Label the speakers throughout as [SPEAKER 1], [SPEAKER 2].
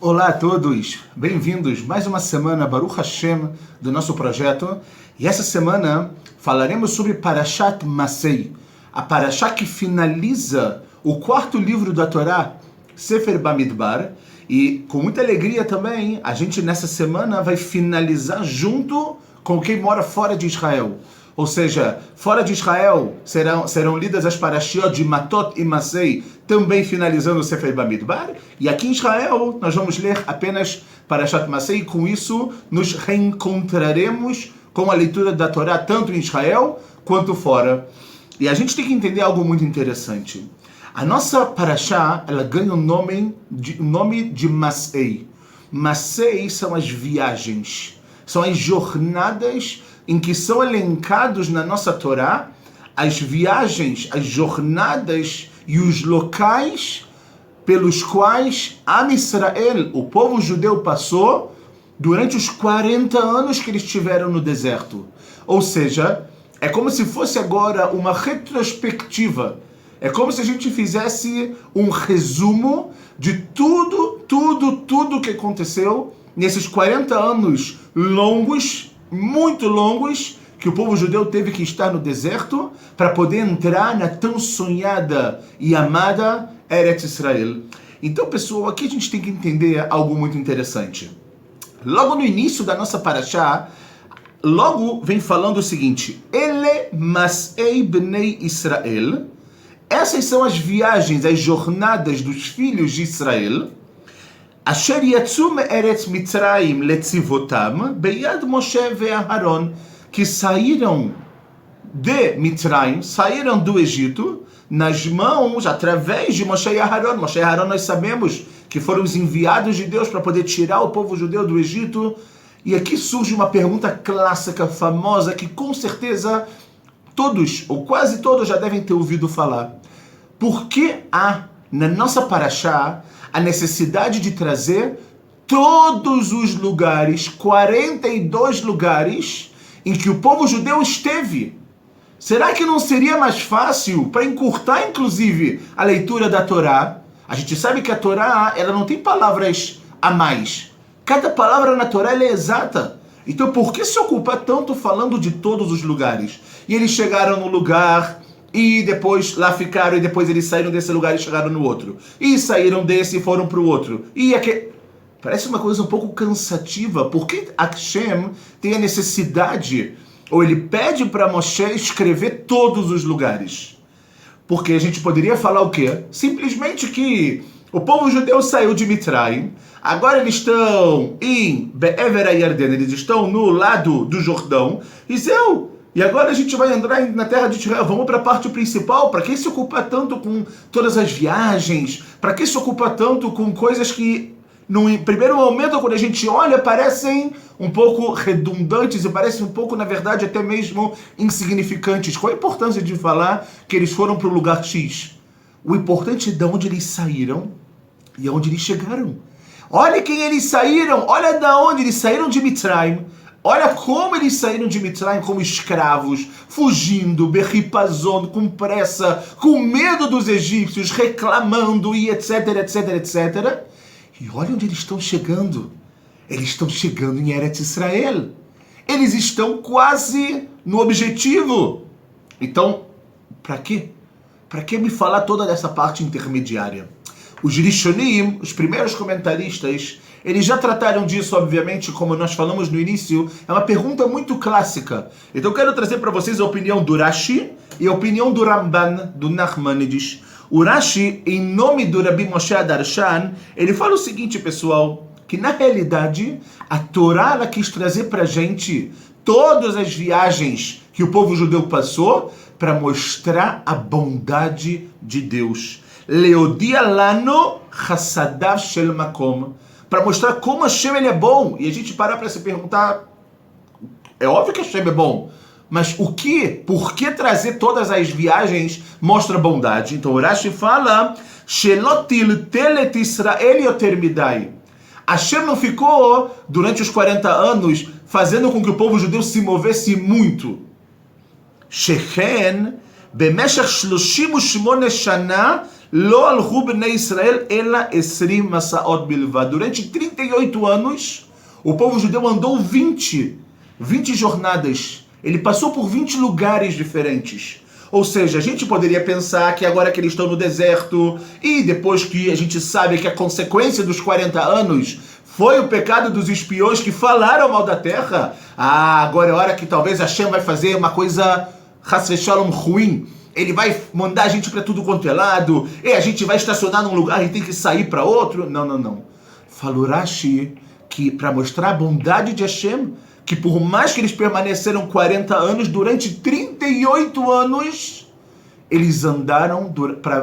[SPEAKER 1] Olá a todos, bem-vindos mais uma semana Baruch Hashem do nosso projeto. E essa semana falaremos sobre Parashat Masei, a Parashá que finaliza o quarto livro da Torá, Sefer Bamidbar. E com muita alegria também, a gente nessa semana vai finalizar junto com quem mora fora de Israel. Ou seja, fora de Israel serão lidas as parashiot de Matot e Masei, também finalizando o Sefer Bamidbar. E aqui em Israel nós vamos ler apenas Parashat Masei, e com isso nos reencontraremos com a leitura da Torá tanto em Israel quanto fora. E a gente tem que entender algo muito interessante. A nossa parashá, ela ganha o nome de Masei. Masei são as viagens, são as jornadas em que são elencados na nossa Torá as viagens, as jornadas e os locais pelos quais Am Israel, o povo judeu, passou durante os 40 anos que eles estiveram no deserto. Ou seja, é como se fosse agora uma retrospectiva. É como se a gente fizesse um resumo de tudo que aconteceu nesses 40 anos longos, muito longos, que o povo judeu teve que estar no deserto para poder entrar na tão sonhada e amada Eretz Israel. Então, pessoal, aqui a gente tem que entender algo muito interessante. Logo no início da nossa parashá, logo vem falando o seguinte: Ele mas'ei bnei Israel. Essas são as viagens, as jornadas dos filhos de Israel. Asher yatzu me'eretz Mitzrayim letzivotam beyad Moshe ve'Aharon, que saíram de Mitzrayim, saíram do Egito, nas mãos, através de Moshe e Aharon. Moshe e Aharon nós sabemos que foram os enviados de Deus para poder tirar o povo judeu do Egito. E aqui surge uma pergunta clássica, famosa, que com certeza todos, ou quase todos, já devem ter ouvido falar. Por que há, na nossa parashá, a necessidade de trazer todos os lugares, 42 lugares, em que o povo judeu esteve? Será que não seria mais fácil, para encurtar inclusive a leitura da Torá? A gente sabe que a Torá, ela não tem palavras a mais. Cada palavra na Torá ela é exata. Então por que se ocupar tanto falando de todos os lugares? E eles chegaram no lugar, e depois lá ficaram, e depois eles saíram desse lugar e chegaram no outro. E saíram desse e foram para o outro. E aqui parece uma coisa um pouco cansativa. Por que Hashem tem a necessidade, ou ele pede para Moshe escrever todos os lugares? Porque a gente poderia falar o quê? Simplesmente que o povo judeu saiu de Mitzrayim, agora eles estão em Be'ever HaYarden, eles estão no lado do Jordão, e agora a gente vai entrar na terra de Israel, vamos para a parte principal. Para que se ocupar tanto com todas as viagens? Para que se ocupar tanto com coisas que, no primeiro momento, quando a gente olha, parecem um pouco redundantes e parecem um pouco, na verdade, até mesmo insignificantes? Qual a importância de falar que eles foram para o lugar X? O importante é de onde eles saíram e aonde eles chegaram. Olha quem eles saíram, olha da onde eles saíram de Mitzrayim. Olha como eles saíram de Mitzrayim como escravos, fugindo, berripazon, com pressa, com medo dos egípcios, reclamando e etc, etc, etc. E olha onde eles estão chegando. Eles estão chegando em Eretz Israel. Eles estão quase no objetivo. Então, para quê? Para que me falar toda dessa parte intermediária? Os Rishonim, os primeiros comentaristas, eles já trataram disso, obviamente, como nós falamos no início. É uma pergunta muito clássica. Então eu quero trazer para vocês a opinião do Rashi e a opinião do Ramban, do Nachmanides. O Rashi, em nome do Rabi Moshe Adarshan, ele fala o seguinte, pessoal, que na realidade a Torá ela quis trazer para a gente todas as viagens que o povo judeu passou para mostrar a bondade de Deus. Leodia lano chassadav shel makom, para mostrar como Hashem ele é bom. E a gente parar para se perguntar, é óbvio que Hashem é bom, mas por que trazer todas as viagens mostra bondade? Então o Rashi fala, shelotil telet Israel yoter midai. Hashem não ficou durante os 40 anos fazendo com que o povo judeu se movesse muito. Sheken במשך 38 שנה Lo alhu bnei Israel ela esrim masaot bilvad. Durante 38 anos, o povo judeu andou 20 jornadas. Ele passou por 20 lugares diferentes. Ou seja, a gente poderia pensar que agora que eles estão no deserto, e depois que a gente sabe que a consequência dos 40 anos foi o pecado dos espiões que falaram mal da terra, agora é hora que talvez Hashem vai fazer uma coisa Chas v'Shalom ruim. Ele vai mandar a gente para tudo quanto é lado, e a gente vai estacionar num lugar e tem que sair para outro. Não. Falou Rashi que para mostrar a bondade de Hashem, que por mais que eles permaneceram 40 anos, durante 38 anos, eles andaram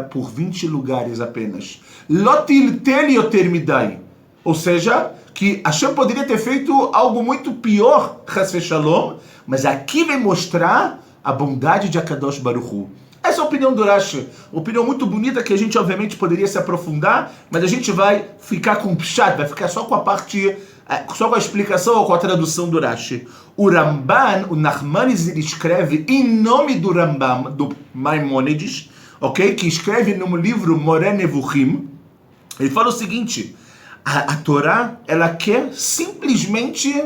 [SPEAKER 1] por 20 lugares apenas. Lotil telioter midai. Ou seja, que Hashem poderia ter feito algo muito pior, Chas v'Shalom, mas aqui vem mostrar a bondade de Akadosh Baruch Hu. Essa é a opinião do Rashi, uma opinião muito bonita que a gente obviamente poderia se aprofundar, mas a gente vai ficar com o pshat, vai ficar só com a parte, só com a explicação ou com a tradução do Rashi. O Ramban, o Nachmanides, ele escreve em nome do Rambam, do Maimônides, ok? Que escreve no livro Moreh Nevuchim. Ele fala o seguinte: a Torá, ela quer simplesmente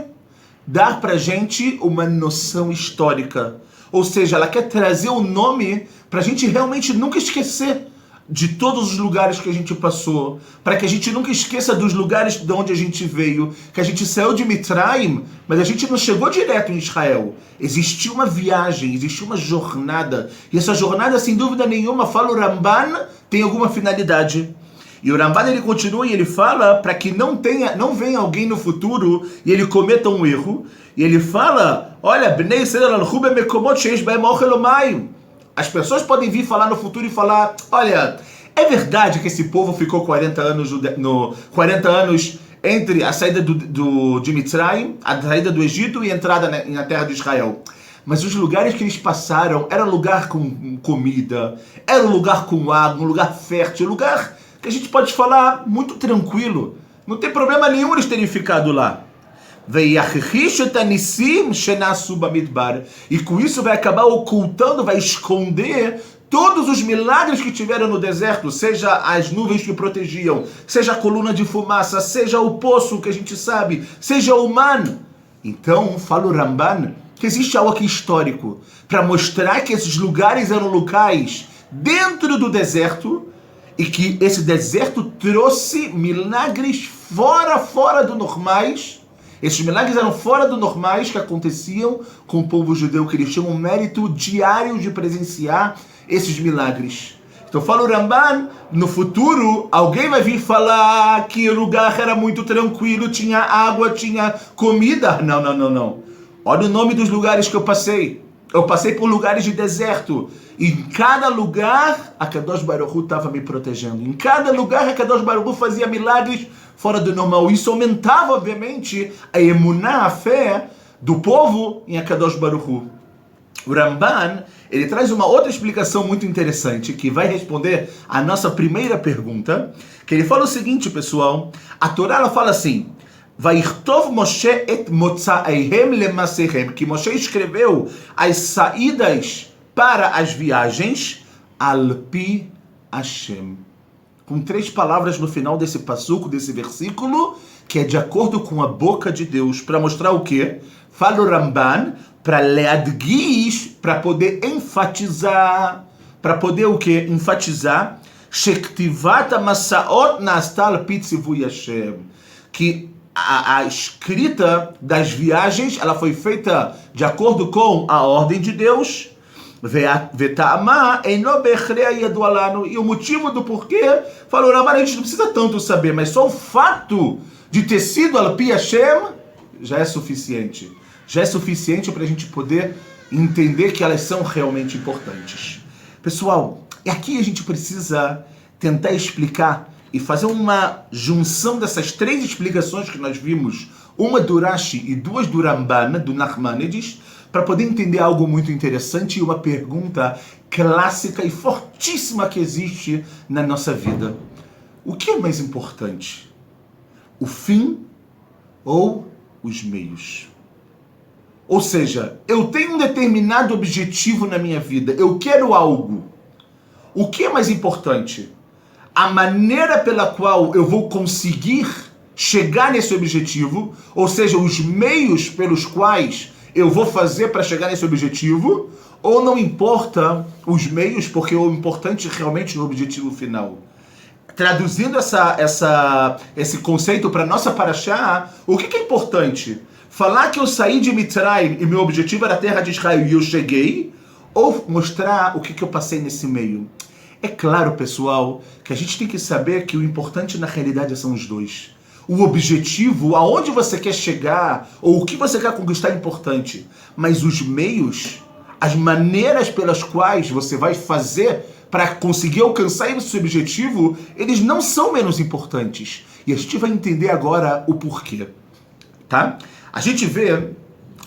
[SPEAKER 1] dar pra gente uma noção histórica. Ou seja, ela quer trazer o nome para a gente realmente nunca esquecer de todos os lugares que a gente passou, para que a gente nunca esqueça dos lugares de onde a gente veio, que a gente saiu de Mitraim, mas a gente não chegou direto em Israel. Existiu uma viagem, existiu uma jornada, e essa jornada, sem dúvida nenhuma, fala o Ramban, tem alguma finalidade. E o Ramban, ele continua e ele fala para que não venha alguém no futuro e ele cometa um erro. E ele fala, olha, Bnei Israel alchu bemekomot sheish bahem ochel umayim. As pessoas podem vir falar no futuro e falar, olha, é verdade que esse povo ficou 40 anos entre a saída de Mitzrayim, a saída do Egito e a entrada na terra de Israel. Mas os lugares que eles passaram era lugar com comida, era um lugar com água, um lugar fértil, um lugar que a gente pode falar muito tranquilo. Não tem problema nenhum eles terem ficado lá. E com isso vai acabar ocultando, vai esconder todos os milagres que tiveram no deserto, seja as nuvens que protegiam, seja a coluna de fumaça, seja o poço que a gente sabe, seja o man. Então, fala o Ramban, que existe algo aqui histórico, para mostrar que esses lugares eram locais dentro do deserto, e que esse deserto trouxe milagres fora do normais. Esses milagres eram fora do normais que aconteciam com o povo judeu, que eles tinham um mérito diário de presenciar esses milagres. Então fala o Ramban, no futuro alguém vai vir falar que o lugar era muito tranquilo, tinha água, tinha comida. Não. Olha o nome dos lugares que eu passei. Eu passei por lugares de deserto. Em cada lugar, a Kadosh Baruch Hu estava me protegendo. Em cada lugar, a Kadosh Baruch Hu fazia milagres fora do normal. Isso aumentava, obviamente, a emuná, a fé do povo em Akadosh Baruch Hu. O Ramban, ele traz uma outra explicação muito interessante, que vai responder a nossa primeira pergunta, que ele fala o seguinte, pessoal, a Torá, ela fala assim, Vairtov Moshe et motzaeihem lemaseihem, que Moshe escreveu as saídas para as viagens, alpi Hashem. Com 3 palavras no final desse passuco, desse versículo, que é de acordo com a boca de Deus, para mostrar o quê? Fala o Ramban, para leadgish, para poder enfatizar, para poder o quê? Enfatizar, shektivat masaot nasta alpi tzivui Hashem, que a escrita das viagens, ela foi feita de acordo com a ordem de Deus, e o motivo do porquê, falou, a gente não precisa tanto saber, mas só o fato de ter sido Alpi Hashem já é suficiente. Já é suficiente para a gente poder entender que elas são realmente importantes. Pessoal, e aqui a gente precisa tentar explicar e fazer uma junção dessas 3 explicações que nós vimos, uma do Rashi e 2 do Ramban, do Nachmanides, para poder entender algo muito interessante e uma pergunta clássica e fortíssima que existe na nossa vida. O que é mais importante? O fim ou os meios? Ou seja, eu tenho um determinado objetivo na minha vida, eu quero algo. O que é mais importante? a maneira pela qual eu vou conseguir chegar nesse objetivo, ou seja, os meios pelos quais eu vou fazer para chegar nesse objetivo, ou não importa os meios, porque o importante realmente é o objetivo final. Traduzindo esse conceito para nossa paraxá, o que é importante? Falar que eu saí de Mitzrayim e meu objetivo era a terra de Israel e eu cheguei, ou mostrar o que eu passei nesse meio? É claro, pessoal, que a gente tem que saber que o importante na realidade são os dois. O objetivo, aonde você quer chegar, ou o que você quer conquistar é importante. Mas os meios, as maneiras pelas quais você vai fazer para conseguir alcançar esse objetivo, eles não são menos importantes. E a gente vai entender agora o porquê. Tá? A gente vê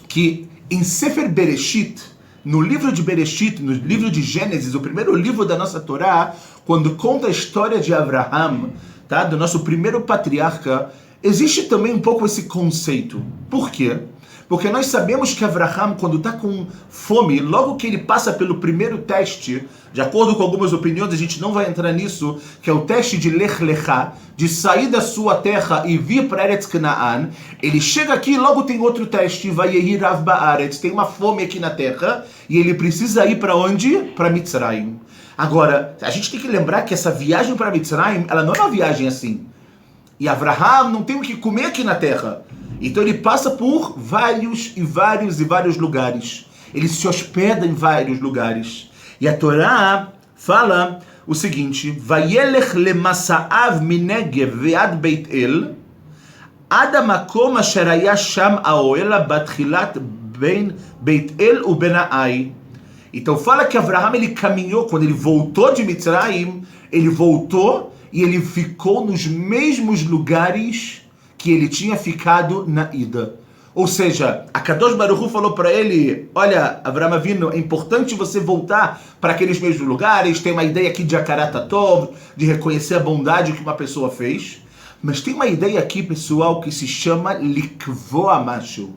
[SPEAKER 1] que em Sefer Bereshit, no livro de Bereshit, no livro de Gênesis, o primeiro livro da nossa Torá, quando conta a história de Abraham, tá? Do nosso primeiro patriarca, existe também um pouco esse conceito. Por quê? Porque nós sabemos que Abraham, quando está com fome, logo que ele passa pelo primeiro teste, de acordo com algumas opiniões, a gente não vai entrar nisso, que é o teste de Lech Lechá, de sair da sua terra e vir para Eretz Canaan, ele chega aqui e logo tem outro teste, Vayehi Rav Ba'aretz, tem uma fome aqui na terra, e ele precisa ir para onde? Para Mitzrayim. Agora, a gente tem que lembrar que essa viagem para Mitzrayim, ela não é uma viagem assim. E Abraham não tem o que comer aqui na terra. Então ele passa por vários lugares. Ele se hospeda em vários lugares. E a Torá fala o seguinte: Vayelech lemasa'av minegev ve'ad Beit El, ad hamakom asher haya sham ha'oel batchilat ben Beit El uben Ai. Então fala que Abraham ele caminhou, quando ele voltou de Mitzrayim, ele voltou e ele ficou nos mesmos lugares que ele tinha ficado na ida. Ou seja, a Kadosh Baruch Hu falou para ele: olha, Avraham Avinu, é importante você voltar para aqueles mesmos lugares, tem uma ideia aqui de Hakarat Tov, de reconhecer a bondade que uma pessoa fez, mas tem uma ideia aqui, pessoal, que se chama Likvoa Mashu.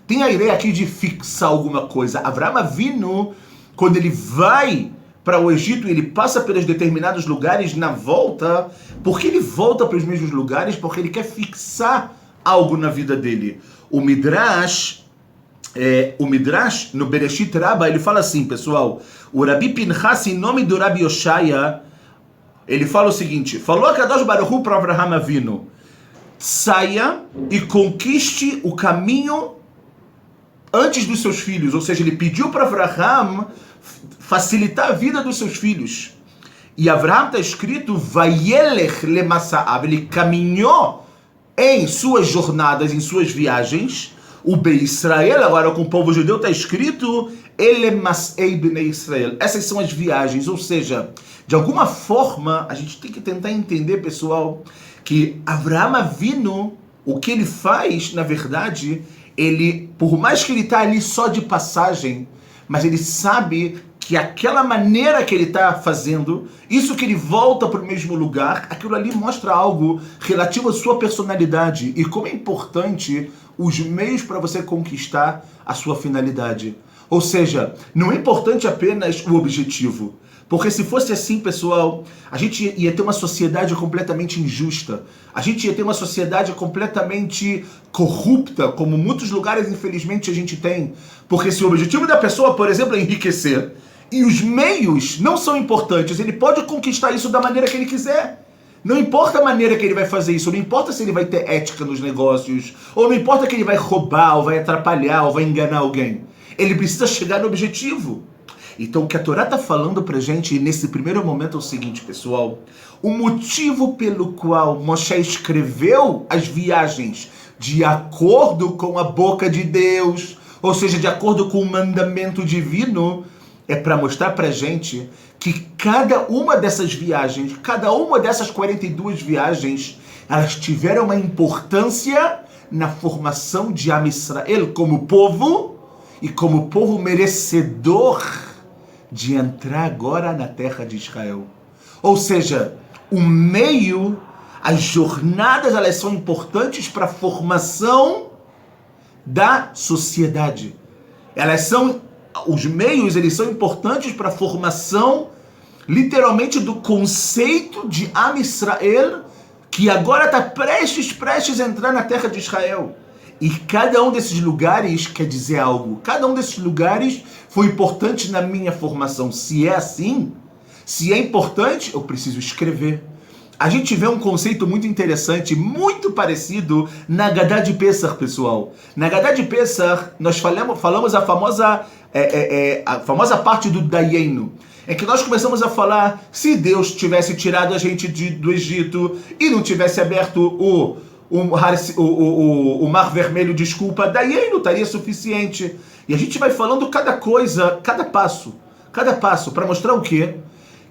[SPEAKER 1] Tem a ideia aqui de fixar alguma coisa. Avraham Avinu, quando ele vai para o Egito, ele passa pelos determinados lugares na volta. Por que ele volta para os mesmos lugares? Porque ele quer fixar algo na vida dele. O Midrash, no Bereshit Rabbah, ele fala assim, pessoal, o Rabi Pinchas, em nome do Rabi Yoshaya, ele fala o seguinte: falou a Kadosh Baruch Hu para Avraham Avinu, saia e conquiste o caminho antes dos seus filhos. Ou seja, ele pediu para Avraham facilitar a vida dos seus filhos. E Avraham está escrito, Vayelech lemasa'av, ele caminhou em suas jornadas, em suas viagens. O Be Israel, agora com o povo judeu, está escrito, Elemasei Bnei Israel. Essas são as viagens, ou seja, de alguma forma, a gente tem que tentar entender, pessoal, que Avraham Avinu, o que ele faz, na verdade, ele, por mais que ele está ali só de passagem, mas ele sabe que aquela maneira que ele está fazendo, isso que ele volta para o mesmo lugar, aquilo ali mostra algo relativo à sua personalidade e como é importante os meios para você conquistar a sua finalidade. Ou seja, não é importante apenas o objetivo. Porque se fosse assim, pessoal, a gente ia ter uma sociedade completamente injusta. A gente ia ter uma sociedade completamente corrupta, como muitos lugares, infelizmente, a gente tem. Porque se o objetivo da pessoa, por exemplo, é enriquecer, e os meios não são importantes, ele pode conquistar isso da maneira que ele quiser. Não importa a maneira que ele vai fazer isso, não importa se ele vai ter ética nos negócios, ou não importa que ele vai roubar, ou vai atrapalhar, ou vai enganar alguém. Ele precisa chegar no objetivo. Então o que a Torá está falando pra gente nesse primeiro momento é o seguinte, pessoal: o motivo pelo qual Moshe escreveu as viagens de acordo com a boca de Deus, ou seja, de acordo com o mandamento divino, é para mostrar pra gente que cada uma dessas viagens, cada uma dessas 42 viagens, elas tiveram uma importância na formação de Am Israel como povo e como povo merecedor de entrar agora na terra de Israel. Ou seja, o meio, as jornadas, elas são importantes para a formação da sociedade. Os meios, eles são importantes para a formação literalmente do conceito de Am Israel, que agora está prestes a entrar na terra de Israel. E cada um desses lugares quer dizer algo. Cada um desses lugares foi importante na minha formação. Se é assim, se é importante, eu preciso escrever. A gente vê um conceito muito interessante, muito parecido na Haggadah de Pesach, pessoal. Na Haggadah de Pesach, nós falamos a famosa parte do Dayenu, em que nós começamos a falar se Deus tivesse tirado a gente do Egito e não tivesse aberto o Mar Vermelho, desculpa, Dayenu estaria suficiente. E a gente vai falando cada coisa, cada passo, para mostrar o quê?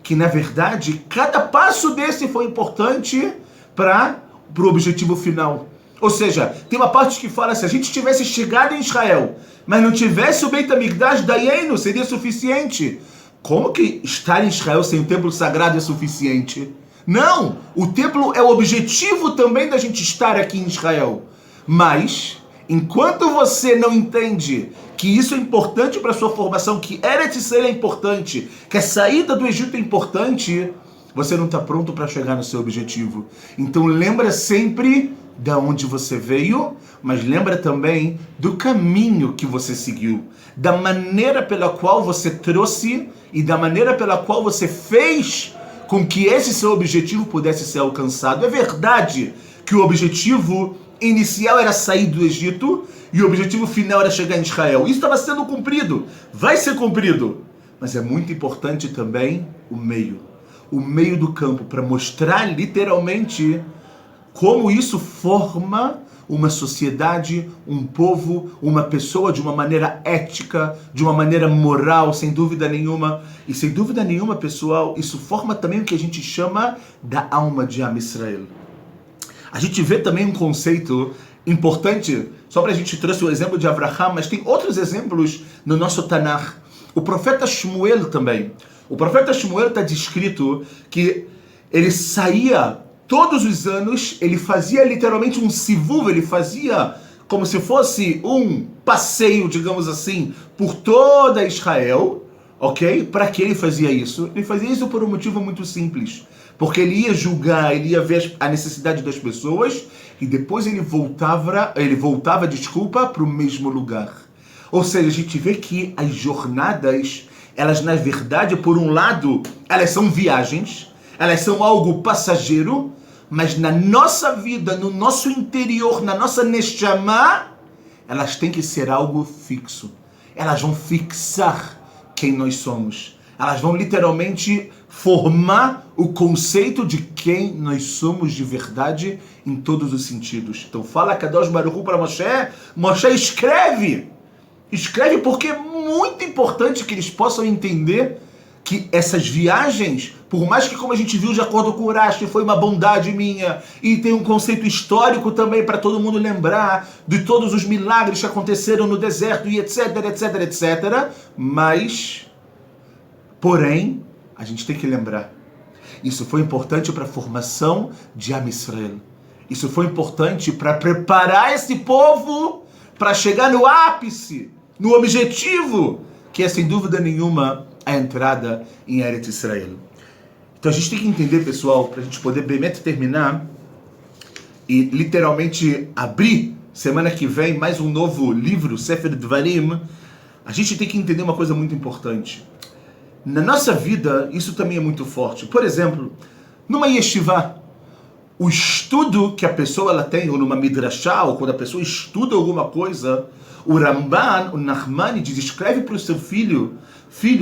[SPEAKER 1] Que, na verdade, cada passo desse foi importante para o objetivo final. Ou seja, tem uma parte que fala, se a gente tivesse chegado em Israel, mas não tivesse o Beit HaMikdash, Dayenu seria suficiente. Como que estar em Israel sem o templo sagrado é suficiente? Não! O templo é o objetivo também da gente estar aqui em Israel. Mas, enquanto você não entende que isso é importante para a sua formação, que Eretz Israel é importante, que a saída do Egito é importante, você não está pronto para chegar no seu objetivo. Então lembra sempre de onde você veio, mas lembra também do caminho que você seguiu, da maneira pela qual você trouxe e da maneira pela qual você fez com que esse seu objetivo pudesse ser alcançado. É verdade que o objetivo inicial era sair do Egito e o objetivo final era chegar em Israel. Isso estava sendo cumprido, vai ser cumprido. Mas é muito importante também o meio do campo, para mostrar literalmente como isso forma uma sociedade, um povo, uma pessoa de uma maneira ética, de uma maneira moral, sem dúvida nenhuma. E sem dúvida nenhuma, pessoal, isso forma também o que a gente chama da alma de Am Israel. A gente vê também um conceito importante, só para a gente trouxe o exemplo de Abraham, mas tem outros exemplos no nosso Tanakh. O profeta Shmuel também. O profeta Shmuel está descrito que ele saía todos os anos, ele fazia literalmente um sivuv, ele fazia como se fosse um passeio, digamos assim, por toda Israel, ok? Para que ele fazia isso? Ele fazia isso por um motivo muito simples. Porque ele ia julgar, ele ia ver a necessidade das pessoas e depois ele voltava, para o mesmo lugar. Ou seja, a gente vê que as jornadas, elas na verdade, por um lado, elas são viagens, elas são algo passageiro, mas na nossa vida, no nosso interior, na nossa neshama, elas têm que ser algo fixo. Elas vão fixar quem nós somos. Elas vão literalmente formar o conceito de quem nós somos de verdade em todos os sentidos. Então fala Kadosh Baruch Hu para Moshe, Moshe escreve porque é muito importante que eles possam entender que essas viagens, por mais que, como a gente viu de acordo com o Urashi, foi uma bondade minha, e tem um conceito histórico também para todo mundo lembrar de todos os milagres que aconteceram no deserto e etc, etc, etc, mas, porém, a gente tem que lembrar, isso foi importante para a formação de Am Israel. Isso foi importante para preparar esse povo para chegar no ápice, no objetivo, que é sem dúvida nenhuma a entrada em Eretz Israel. Então a gente tem que entender, pessoal, para a gente poder bem terminar e literalmente abrir semana que vem mais um novo livro, Sefer Dvarim, a gente tem que entender uma coisa muito importante. Na nossa vida, isso também é muito forte. Por exemplo, numa yeshiva, o estudo que a pessoa ela tem, ou numa midrashá, ou quando a pessoa estuda alguma coisa, o Ramban, o Nachmanides, escreve para o seu filho,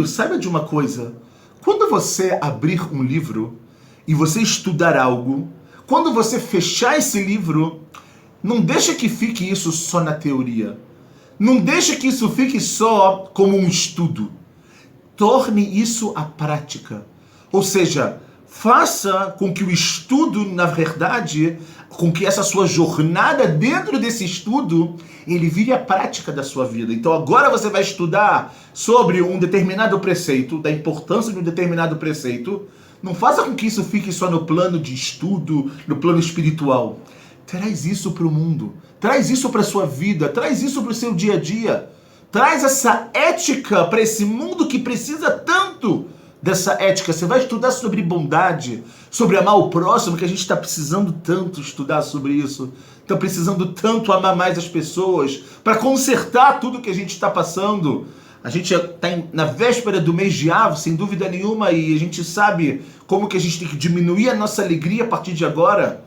[SPEAKER 1] saiba de uma coisa, quando você abrir um livro e você estudar algo, quando você fechar esse livro, não deixa que fique isso só na teoria. Não deixa que isso fique só como um estudo. Torne isso a prática. Ou seja, faça com que o estudo, na verdade, com que essa sua jornada dentro desse estudo, ele vire a prática da sua vida. Então agora você vai estudar sobre um determinado preceito, da importância de um determinado preceito. Não faça com que isso fique só no plano de estudo, no plano espiritual. Traz isso para o mundo. Traz isso para a sua vida. Traz isso para o seu dia a dia. Traz essa ética para esse mundo que precisa tanto dessa ética, você vai estudar sobre bondade, sobre amar o próximo, que a gente está precisando tanto estudar sobre isso. Está precisando tanto amar mais as pessoas para consertar tudo que a gente está passando. A gente está na véspera do mês de Av, sem dúvida nenhuma, e a gente sabe como que a gente tem que diminuir a nossa alegria a partir de agora.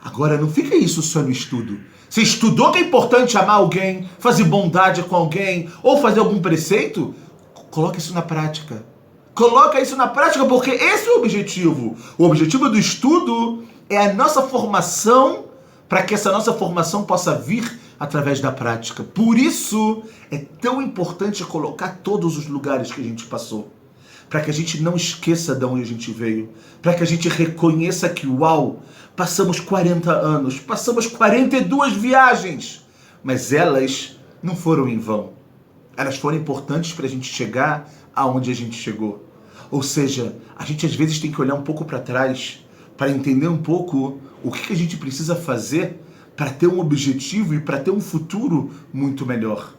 [SPEAKER 1] Agora, não fica isso só no estudo. Você estudou que é importante amar alguém, fazer bondade com alguém, ou fazer algum preceito? Coloca isso na prática. Coloca isso na prática, porque esse é o objetivo. O objetivo do estudo é a nossa formação, para que essa nossa formação possa vir através da prática. Por isso, é tão importante colocar todos os lugares que a gente passou. Para que a gente não esqueça de onde a gente veio. Para que a gente reconheça que, uau, passamos 40 anos, passamos 42 viagens, mas elas não foram em vão. Elas foram importantes para a gente chegar aonde a gente chegou. Ou seja, a gente às vezes tem que olhar um pouco para trás, para entender um pouco o que a gente precisa fazer para ter um objetivo e para ter um futuro muito melhor.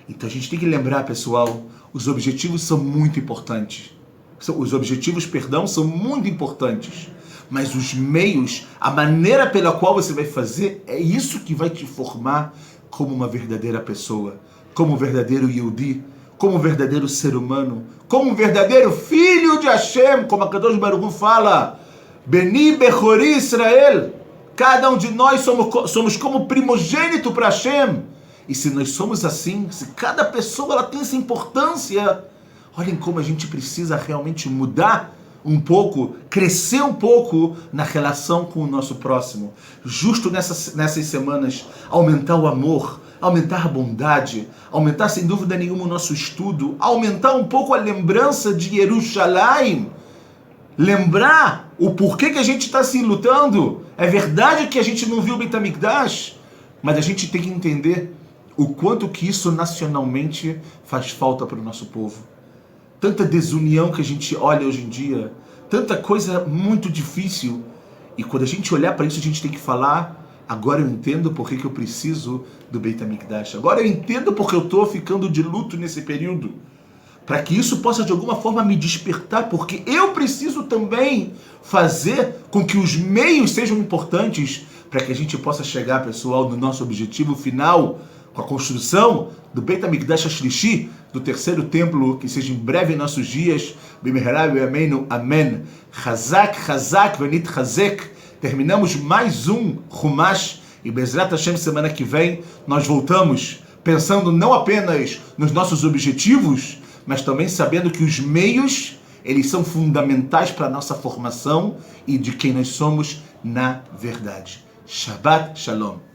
[SPEAKER 1] Então a gente tem que lembrar, pessoal, os objetivos são muito importantes. Os objetivos, são muito importantes. Mas os meios, a maneira pela qual você vai fazer, é isso que vai te formar como uma verdadeira pessoa, como um verdadeiro Yehudi, como um verdadeiro ser humano, como um verdadeiro filho de Hashem, como a Kadosh Baruch Hu fala, Beni Bechori Israel. Cada um de nós somos como primogênito para Hashem. E se nós somos assim, se cada pessoa ela tem essa importância, olhem como a gente precisa realmente mudar um pouco, crescer um pouco na relação com o nosso próximo. Justo nessas semanas, aumentar o amor, aumentar a bondade, aumentar sem dúvida nenhuma o nosso estudo, aumentar um pouco a lembrança de Jerusalém, lembrar o porquê que a gente está assim lutando. É verdade que a gente não viu o Beit HaMikdash, mas a gente tem que entender o quanto que isso nacionalmente faz falta para o nosso povo. Tanta desunião que a gente olha hoje em dia, tanta coisa muito difícil. E quando a gente olhar para isso, a gente tem que falar, agora eu entendo por que eu preciso do Beit HaMikdash. Agora eu entendo porque eu estou ficando de luto nesse período. Para que isso possa de alguma forma me despertar, porque eu preciso também fazer com que os meios sejam importantes para que a gente possa chegar, pessoal, no nosso objetivo final, com a construção do Beit HaMikdash Ashlishi, do terceiro templo, que seja em breve em nossos dias. Bimehera b'yameinu, amém. Chazak, chazak, venit chazek. Terminamos mais um Chumash, e Bezrat Hashem, semana que vem, nós voltamos pensando não apenas nos nossos objetivos, mas também sabendo que os meios, eles são fundamentais para a nossa formação e de quem nós somos na verdade. Shabbat Shalom.